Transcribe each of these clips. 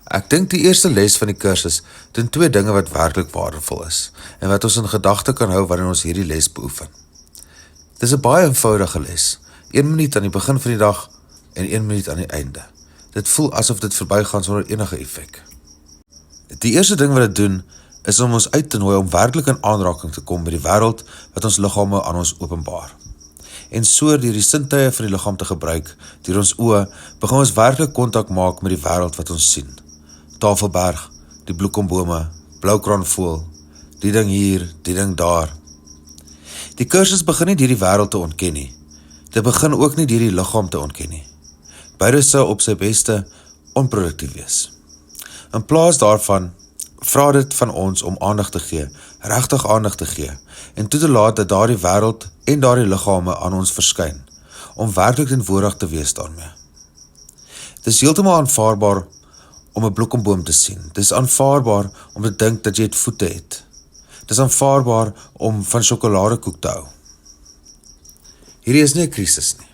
Ek dink die eerste les van die kursus doen 2 dinge wat werklik waardevol is en wat ons in gedagte kan hou wanneer ons hierdie les beoefen. Dis 'n baie eenvoudige les. 1 minuut aan die begin van die dag en 1 minuut aan die einde. Dit voel asof dit verbygaan sonder enige effek. Die eerste ding wat dit doen is om ons uit te nooi om werklik in aanraking te kom met die wêreld wat ons liggame aan ons openbaar. En so deur die sintuie van die liggaam te gebruik, deur ons oë, begin ons werklik kontak maak met die wêreld wat ons sien. Tafelberg, die bloekombome, Bloukraanvoël, die ding hier, die ding daar. Die kursus begin nie deur die wêreld te ontken nie. Dit begin ook nie deur die liggaam te ontken nie. Beide sou op sy beste onproduktief wees. In plaas daarvan, vra dit van ons om aandag te gee, regtig aandag te gee, en toe te laat dat daardie wêreld en daardie liggame aan ons verskyn, om werklik teenwoordig te wees daarmee. Dit is heeltemal aanvaarbaar om 'n bloekomboom te sien. Dit is aanvaarbaar om te dink dat jy het voete het. Dit is aanvaarbaar om van sjokoladekoek te hou. Hierdie is nie 'n krisis nie.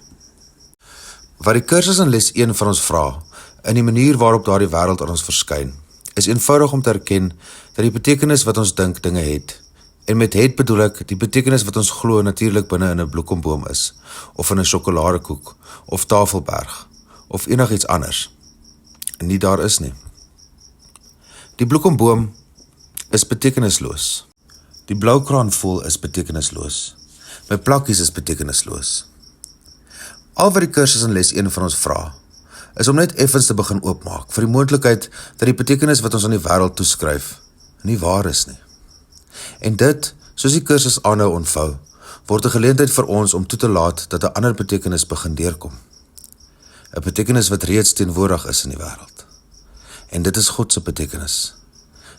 Wat die kursus in les 1 van ons vra, in die manier waarop daardie wêreld aan ons verskyn, is eenvoudig om te erken dat die betekenis wat ons dink dinge het, en met het bedoel ek die betekenis wat ons glo natuurlik binne in 'n bloekomboom is, of in 'n sjokoladekoek, of Tafelberg, of enigiets anders, en nie daar is nie. Die bloekomboom is betekenisloos. Die Bloukraanvoël is betekenisloos. My plakkies is betekenisloos. Al wat die kursus in les 1 van ons vra, is om net effens te begin oopmaak vir die moontlikheid dat die betekenis wat ons aan die wêreld toeskryf, nie waar is nie. En dit, soos die kursus aanhou ontvou, word 'n geleentheid vir ons om toe te laat dat 'n ander betekenis begin deurkom. 'n Betekenis wat reeds teenwoordig is in die wêreld. En dit is God se betekenis.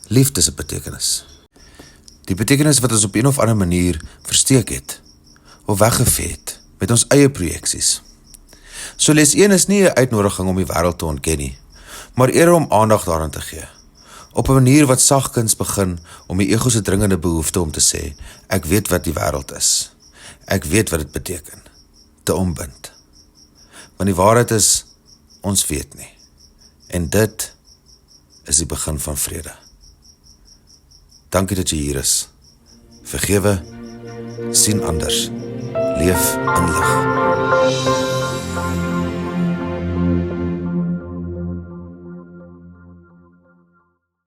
Liefde se betekenis. Die betekenis wat ons op een of ander manier versteek het, of weggevee het, met ons eie projeksies. So les 1 is nie 'n uitnodiging om die wêreld te ontken nie, maar eerder om aandag daaraan te gee. Op 'n manier wat sagkens begin om die ego se dringende behoefte om te sê, ek weet wat die wêreld is. Ek weet wat dit beteken. Te ombind. Want die waarheid is, ons weet nie. En dit is die begin van vrede. Dankie dat jy hier is. Vergewe, sien anders, leef in lig.